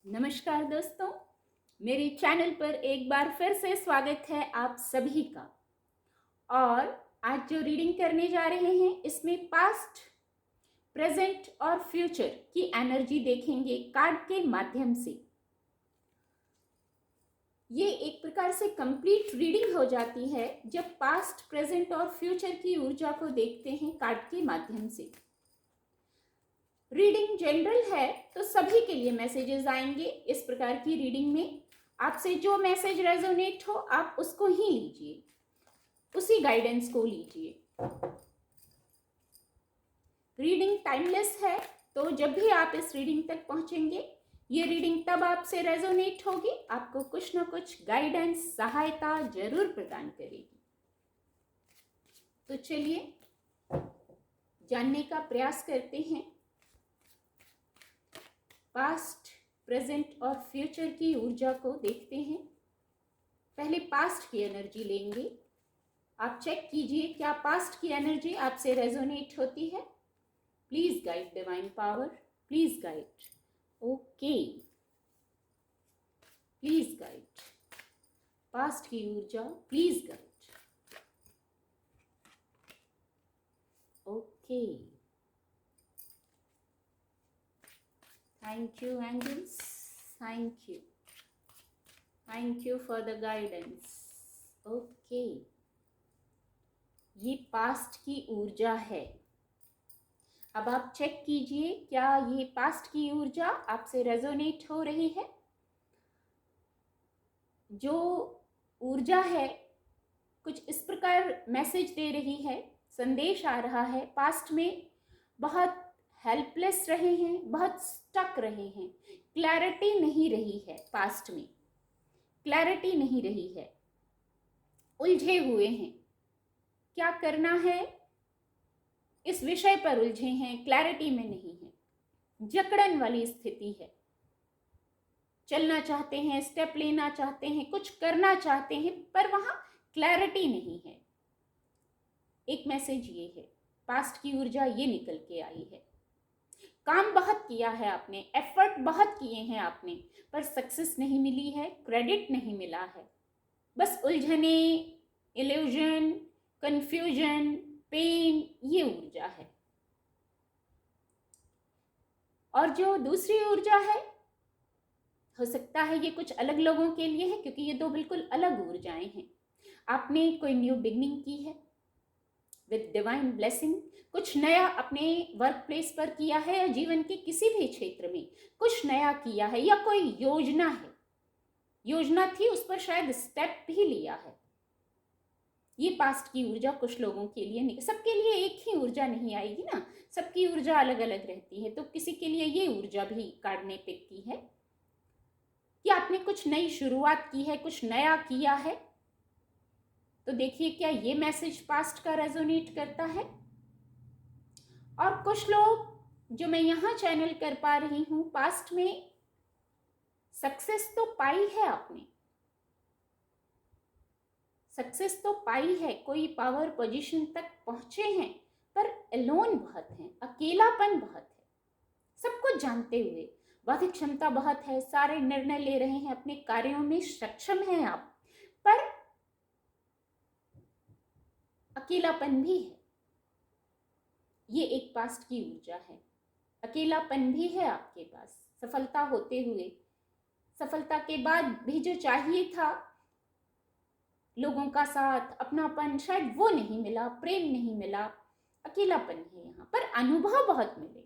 नमस्कार दोस्तों, मेरे चैनल पर एक बार फिर से स्वागत है आप सभी का। और आज जो रीडिंग करने जा रहे हैं इसमें पास्ट, प्रेजेंट और फ्यूचर की एनर्जी देखेंगे कार्ड के माध्यम से। ये एक प्रकार से कंप्लीट रीडिंग हो जाती है जब पास्ट, प्रेजेंट और फ्यूचर की ऊर्जा को देखते हैं कार्ड के माध्यम से। रीडिंग जनरल है तो सभी के लिए मैसेजेस आएंगे इस प्रकार की रीडिंग में। आपसे जो मैसेज रेजोनेट हो आप उसको ही लीजिए, उसी गाइडेंस को लीजिए। रीडिंग टाइमलेस है, तो जब भी आप इस रीडिंग तक पहुंचेंगे ये रीडिंग तब आपसे रेजोनेट होगी, आपको कुछ ना कुछ गाइडेंस, सहायता जरूर प्रदान करेगी। तो चलिए जानने का प्रयास करते हैं। पास्ट, प्रेजेंट और फ्यूचर की ऊर्जा को देखते हैं। पहले पास्ट की एनर्जी लेंगे। आप चेक कीजिए क्या पास्ट की एनर्जी आपसे रेजोनेट होती है। Please guide divine power, please guide. Okay, please guide past की ऊर्जा, please guide. Okay, thank you angels, thank you for the guidance. Okay, ये पास्ट की ऊर्जा है। अब आप चेक कीजिए क्या ये पास्ट की ऊर्जा आपसे रेजोनेट हो रही है। जो ऊर्जा है कुछ इस प्रकार मैसेज दे रही है, संदेश आ रहा है। पास्ट में बहुत हेल्पलेस रहे हैं, बहुत स्टक रहे हैं, क्लैरिटी नहीं रही है। पास्ट में क्लैरिटी नहीं रही है, उलझे हुए हैं, क्या करना है इस विषय पर उलझे हैं, क्लैरिटी में नहीं है, जकड़न वाली स्थिति है। चलना चाहते हैं, स्टेप लेना चाहते हैं, कुछ करना चाहते हैं, पर वहां क्लैरिटी नहीं है। एक मैसेज ये है, पास्ट की ऊर्जा ये निकल के आई है। काम बहुत किया है आपने, एफर्ट बहुत किए हैं आपने, पर सक्सेस नहीं मिली है, क्रेडिट नहीं मिला है। बस उलझने, इल्यूजन, कंफ्यूजन, पेन, ये ऊर्जा है। और जो दूसरी ऊर्जा है, हो सकता है ये कुछ अलग लोगों के लिए है, क्योंकि ये दो बिल्कुल अलग ऊर्जाएं हैं। आपने कोई न्यू बिगनिंग की है विद डिवाइन ब्लेसिंग, कुछ नया अपने वर्क प्लेस पर किया है, या जीवन के किसी भी क्षेत्र में कुछ नया किया है, या कोई योजना है, योजना थी उस पर शायद स्टेप भी लिया है। ये पास्ट की ऊर्जा कुछ लोगों के लिए नहीं, सबके लिए एक ही ऊर्जा नहीं आएगी ना, सबकी ऊर्जा अलग अलग रहती है। तो किसी के लिए ये ऊर्जा भी कार्ड ने पिक की है कि आपने कुछ नई शुरुआत की है, कुछ नया किया है। तो देखिए क्या ये मैसेज पास्ट का रेजोनेट करता है। और कुछ लोग जो मैं यहाँ चैनल कर पा रही हूँ, पास्ट में सक्सेस तो पाई है आपने, सक्सेस तो पाई है, कोई पावर पोजीशन तक पहुंचे हैं, पर एलोन बहुत हैं, अकेलापन बहुत है। सब कुछ जानते हुए बौद्धिक क्षमता बहुत है, सारे निर्णय ले रहे हैं, अपने कार्यों में सक्षम हैं आप, पर अकेलापन भी है। ये एक पास्ट की ऊर्जा है। अकेलापन भी है आपके पास, सफलता होते हुए, सफलता के बाद भी जो चाहिए था, लोगों का साथ, अपनापन, शायद वो नहीं मिला, प्रेम नहीं मिला, अकेलापन है यहाँ पर। अनुभव बहुत मिले,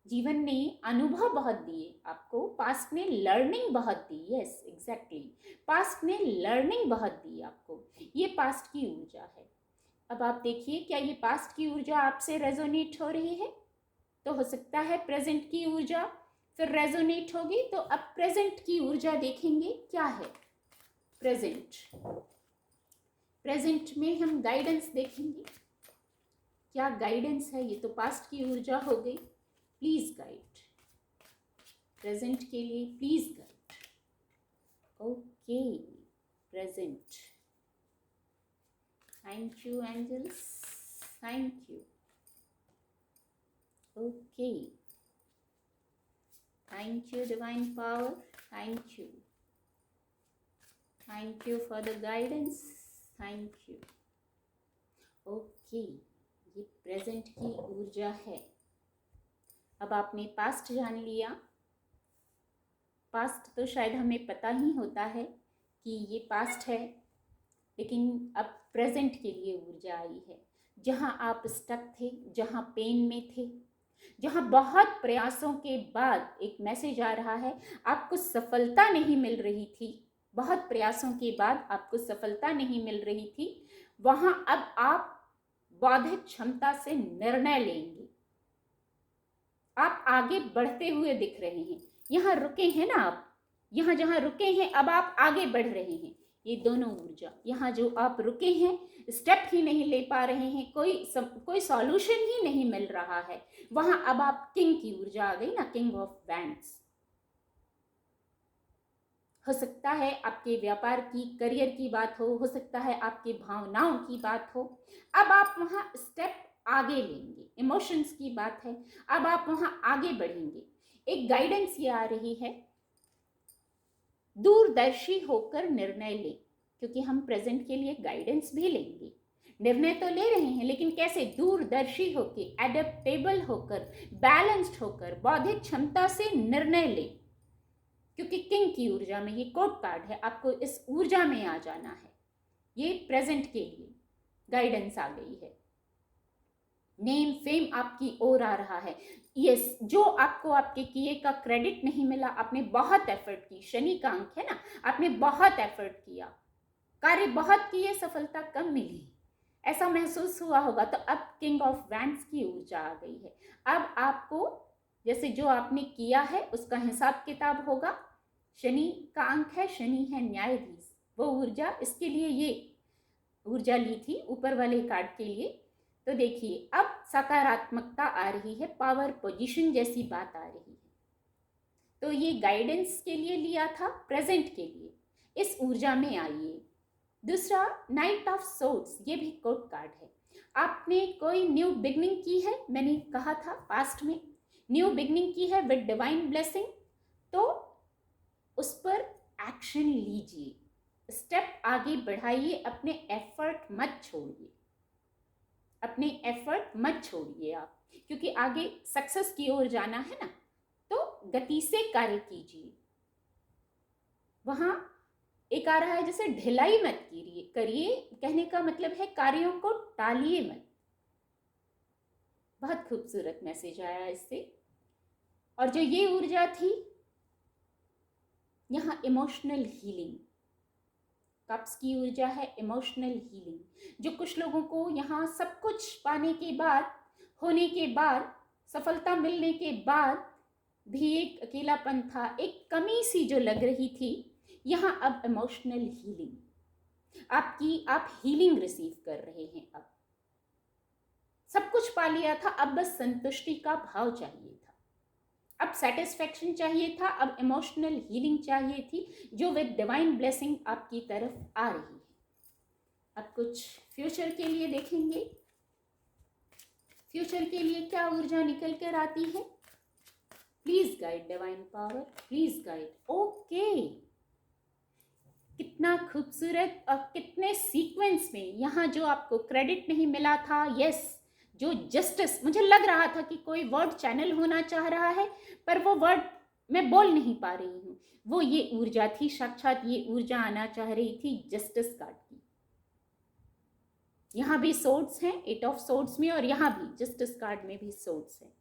जीवन ने अनुभव बहुत दिए आपको, पास्ट ने लर्निंग बहुत दी। यस एग्जैक्टली, पास्ट ने लर्निंग बहुत दी आपको। ये पास्ट की ऊर्जा है। अब आप देखिए क्या ये पास्ट की ऊर्जा आपसे रेजोनेट हो रही है। तो हो सकता है प्रेजेंट की ऊर्जा फिर रेजोनेट होगी। तो अब प्रेजेंट की ऊर्जा देखेंगे क्या है। प्रेजेंट, प्रेजेंट में हम गाइडेंस देखेंगे, क्या गाइडेंस है। ये तो पास्ट की ऊर्जा हो गई, प्लीज गाइड। प्रेजेंट के लिए please guide. Okay, present, thank you angels, thank you. Okay, Thank you, divine power. Thank you. Thank you for the guidance. Thank you. Okay, ये प्रेजेंट की ऊर्जा है। अब आपने पास्ट जान लिया। पास्ट तो शायद हमें पता ही होता है कि ये पास्ट है, लेकिन अब प्रेजेंट के लिए ऊर्जा आई है। जहाँ आप स्टक थे, जहाँ पेन में थे, जहाँ बहुत प्रयासों के बाद एक मैसेज आ रहा है, आपको सफलता नहीं मिल रही थी, बहुत प्रयासों के बाद आपको सफलता नहीं मिल रही थी, वहाँ अब आप बौद्धिक क्षमता से निर्णय लेंगे। आप आगे बढ़ते हुए दिख रहे हैं। यहाँ रुके हैं ना आप, यहाँ जहाँ रुके हैं अब आप आगे बढ़ रहे हैं। ये दोनों ऊर्जा, यहाँ जो आप रुके हैं, स्टेप ही नहीं ले पा रहे हैं, कोई सॉल्यूशन ही नहीं मिल रहा है, वहाँ अब आप किंग की ऊर्जा आ गई ना, किंग ऑफ वैंड्स। हो सकता है आपके व्यापार की, करियर की बात हो सकता है आपकी भावनाओं की बात हो। अब आप वहाँ स्टेप आगे लेंगे। इमोशंस की बात है, अब आप वहाँ आगे बढ़ेंगे। एक गाइडेंस ये आ रही है, दूरदर्शी होकर निर्णय लें, क्योंकि हम प्रेजेंट के लिए गाइडेंस भी लेंगे। निर्णय तो ले रहे हैं, लेकिन कैसे? दूरदर्शी होकर, एडेप्टेबल होकर, बैलेंस्ड होकर, बौद्धिक क्षमता से निर्णय लें। क्योंकि किंग की ऊर्जा में ये कोड कार्ड है, आपको इस ऊर्जा में आ जाना है। ये प्रेजेंट के लिए गाइडेंस आ गई है। नेम फेम आपकी ओर आ रहा है। यस, जो आपको आपके किए का क्रेडिट नहीं मिला, आपने बहुत एफर्ट की, शनि का अंक है ना, आपने बहुत एफर्ट किया, कार्य बहुत किए, सफलता कम मिली, ऐसा महसूस हुआ होगा, तो अब किंग ऑफ वैंड्स की ऊर्जा आ गई है। अब आपको जैसे जो आपने किया है उसका हिसाब किताब होगा। शनि का अंक है, शनि है न्यायाधीश, वो ऊर्जा, इसके लिए ये ऊर्जा ली थी ऊपर वाले कार्ड के लिए। तो देखिए अब सकारात्मकता आ रही है, पावर पोजीशन जैसी बात आ रही है। तो ये गाइडेंस के लिए लिया था, प्रेजेंट के लिए इस ऊर्जा में आइए। दूसरा, नाइट ऑफ सोर्ड्स, ये भी कोड कार्ड है। आपने कोई न्यू बिगनिंग की है, मैंने कहा था पास्ट में न्यू बिगनिंग की है विद डिवाइन ब्लेसिंग, तो उस पर एक्शन लीजिए, स्टेप आगे बढ़ाइए, अपने एफर्ट मत छोड़िए, अपने एफर्ट मत छोड़िए आप, क्योंकि आगे सक्सेस की ओर जाना है ना, तो गति से कार्य कीजिए। वहां एक आ रहा है जैसे ढिलाई मत करिए, कहने का मतलब है कार्यों को टालिए मत। बहुत खूबसूरत मैसेज आया इससे। और जो ये ऊर्जा थी, यहाँ इमोशनल हीलिंग, कप्स की ऊर्जा है, इमोशनल हीलिंग। जो कुछ लोगों को यहाँ सब कुछ पाने के बाद, होने के बाद, सफलता मिलने के बाद भी एक अकेलापन था, एक कमी सी जो लग रही थी, यहाँ अब इमोशनल हीलिंग आप हीलिंग रिसीव कर रहे हैं। अब सब कुछ पा लिया था, अब बस संतुष्टि का भाव चाहिए था, अब सेटिस्फेक्शन चाहिए था, अब इमोशनल हीलिंग चाहिए थी, जो विद डिवाइन ब्लेसिंग आपकी तरफ आ रही है। अब कुछ फ्यूचर के लिए देखेंगे, फ्यूचर के लिए क्या ऊर्जा निकल कर आती है। Please guide divine power, please guide. Okay, कितना खूबसूरत और कितने सीक्वेंस में यहाँ जो आपको क्रेडिट नहीं मिला था, यस, जो जस्टिस, मुझे लग रहा था कि कोई वर्ड चैनल होना चाह रहा है, पर वो वर्ड मैं बोल नहीं पा रही हूँ, वो ये ऊर्जा थी, साक्षात ये ऊर्जा आना चाह रही थी जस्टिस कार्ड की। यहाँ भी सोर्ड्स हैं, 8 ऑफ सोर्ड्स में, और यहाँ भी जस्टिस कार्ड में भी सोर्ड्स हैं।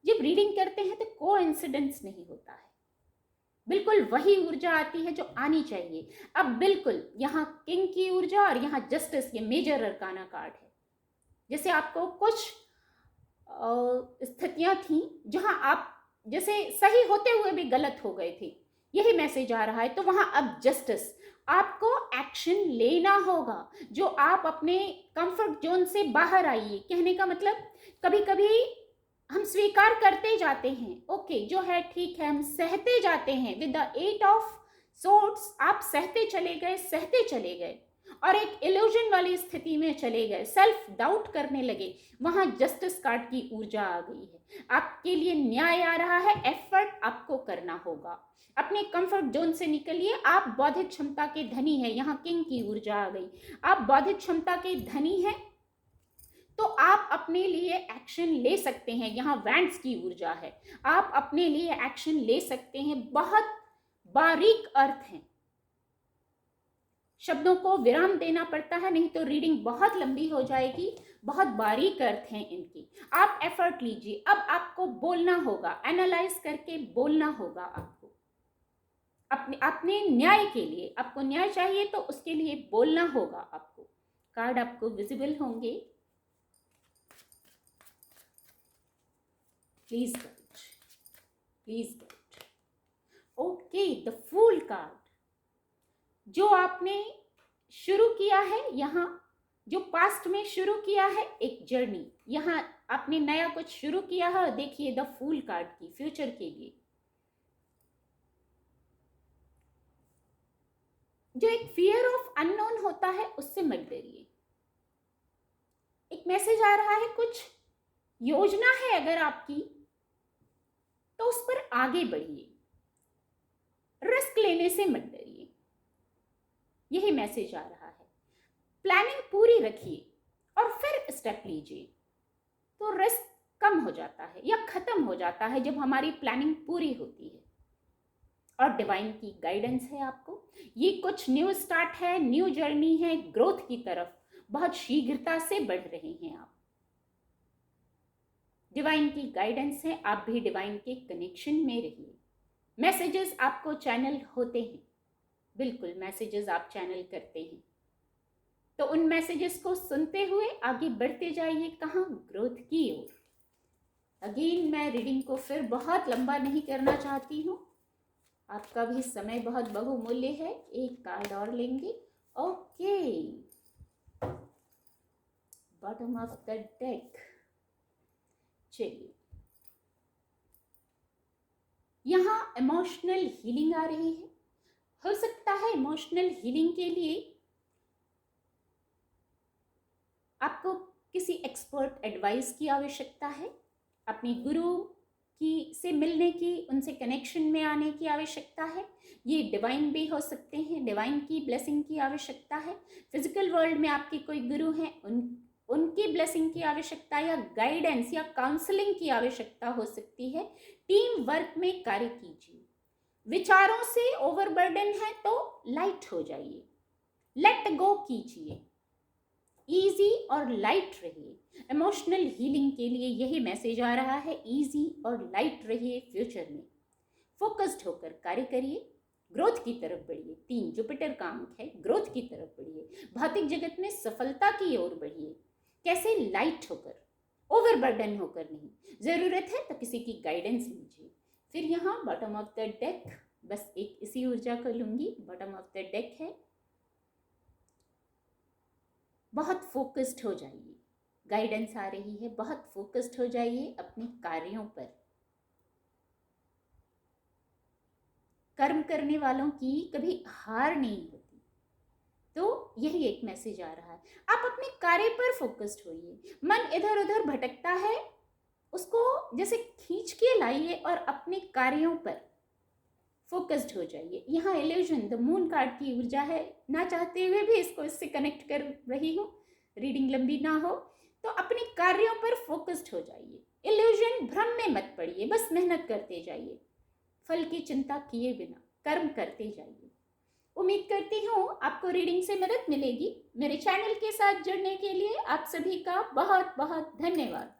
जब रीडिंग करते हैं तो कोइंसिडेंस नहीं होता है, बिल्कुल वही ऊर्जा आती है जो आनी चाहिए। अब बिल्कुल यहाँ किंग की ऊर्जा और यहाँ जस्टिस, ये मेजर अरकाना कार्ड है। जैसे आपको कुछ स्थितियां थी जहां आप जैसे सही होते हुए भी गलत हो गए थे, यही मैसेज आ रहा है। तो वहां अब जस्टिस, आपको एक्शन लेना होगा, जो आप अपने कंफर्ट जोन से बाहर आइए। कहने का मतलब, कभी कभी हम स्वीकार करते जाते हैं, ओके जो है ठीक है, हम सहते जाते हैं। विद द 8 ऑफ सोर्ड्स आप सहते चले गए, सहते चले गए, और एक इल्यूजन वाली स्थिति में चले गए, सेल्फ डाउट करने लगे, वहां जस्टिस कार्ड की ऊर्जा आ गई है। आपके लिए न्याय आ रहा है, एफर्ट आपको करना होगा। अपने कंफर्ट जोन से निकलिए। आप बौद्धिक क्षमता के धनी हैं, यहाँ किंग की ऊर्जा आ गई। आप बौद्धिक क्षमता के धनी हैं तो आप अपने लिए एक्शन ले सकते हैं, यहाँ वैंड्स की ऊर्जा है। आप अपने लिए एक्शन ले सकते हैं। बहुत बारीक अर्थ हैं, शब्दों को विराम देना पड़ता है, नहीं तो रीडिंग बहुत लंबी हो जाएगी। बहुत बारीक अर्थ हैं इनकी। आप एफर्ट लीजिए। अब आपको बोलना होगा, एनालाइज करके बोलना होगा आपको अपने न्याय के लिए। आपको न्याय चाहिए तो उसके लिए बोलना होगा आपको। कार्ड आपको विजिबल होंगे। Please guide, please guide. Okay, the fool card. जो आपने शुरू किया है, यहाँ जो पास्ट में शुरू किया है एक जर्नी, यहाँ आपने नया कुछ शुरू किया है। देखिए द फूल कार्ड की फ्यूचर के लिए जो एक फियर ऑफ अननोन होता है उससे मत डरिए। एक मैसेज आ रहा है, कुछ योजना है अगर आपकी तो उस पर आगे बढ़िए, रिस्क लेने से मत डरिए, यही मैसेज आ रहा है। प्लानिंग पूरी रखिए और फिर स्टेप लीजिए, तो रिस्क कम हो जाता है या खत्म हो जाता है जब हमारी प्लानिंग पूरी होती है। और डिवाइन की गाइडेंस है आपको। ये कुछ न्यू स्टार्ट है, न्यू जर्नी है, ग्रोथ की तरफ बहुत शीघ्रता से बढ़ रहे हैं आप। डिवाइन की गाइडेंस है, आप भी डिवाइन के कनेक्शन में रहिए। मैसेजेस आपको चैनल होते हैं, बिल्कुल मैसेजेस आप चैनल करते हैं, तो उन मैसेजेस को सुनते हुए आगे बढ़ते जाइए। कहाँ? ग्रोथ की ओर। अगेन मैं रीडिंग को फिर बहुत लंबा नहीं करना चाहती हूँ, आपका भी समय बहुत बहुमूल्य है। एक कार्ड और लेंगे। Okay, bottom of the deck. चलिए, यहाँ इमोशनल हीलिंग आ रही है। हो सकता है इमोशनल हीलिंग के लिए आपको किसी एक्सपर्ट एडवाइस की आवश्यकता है, अपने गुरु की से मिलने की, उनसे कनेक्शन में आने की आवश्यकता है। ये डिवाइन भी हो सकते हैं, डिवाइन की ब्लेसिंग की आवश्यकता है। फिजिकल वर्ल्ड में आपके कोई गुरु हैं, उनकी ब्लेसिंग की आवश्यकता या गाइडेंस या काउंसलिंग की आवश्यकता हो सकती है। टीम वर्क में कार्य कीजिए। विचारों से ओवरबर्डन है तो लाइट हो जाइए, लेट गो कीजिए, इजी और लाइट रहिए। इमोशनल हीलिंग के लिए यही मैसेज आ रहा है, इजी और लाइट रहिए। फ्यूचर में फोकस्ड होकर कार्य करिए, ग्रोथ की तरफ बढ़िए। 3 जुपिटर का अंक है, ग्रोथ की तरफ बढ़िए, भौतिक जगत में सफलता की ओर बढ़िए। कैसे? लाइट होकर, ओवरबर्डन होकर नहीं। जरूरत है तो किसी की गाइडेंस लीजिए। फिर यहाँ बॉटम ऑफ द डेक, बस एक इसी ऊर्जा को लूंगी। बॉटम ऑफ द डेक है, बहुत फोकस्ड हो जाइए। गाइडेंस आ रही है, बहुत फोकस्ड हो जाइए अपने कार्यों पर। कर्म करने वालों की कभी हार नहीं होती, तो यही एक मैसेज आ रहा है। आप अपने कार्य पर फोकस्ड होइए। मन इधर उधर भटकता है, उसको जैसे खींच के लाइए और अपने कार्यों पर फोकस्ड हो जाइए। यहाँ इल्यूजन, द मून कार्ड की ऊर्जा है। ना चाहते हुए भी इससे कनेक्ट कर रही हूँ, रीडिंग लंबी ना हो तो अपने कार्यों पर फोकस्ड हो जाइए। इल्यूजन, भ्रम में मत पड़िए, बस मेहनत करते जाइए, फल की चिंता किए बिना कर्म करते जाइए। उम्मीद करती हूँ आपको रीडिंग से मदद मिलेगी। मेरे चैनल के साथ जुड़ने के लिए आप सभी का बहुत बहुत धन्यवाद।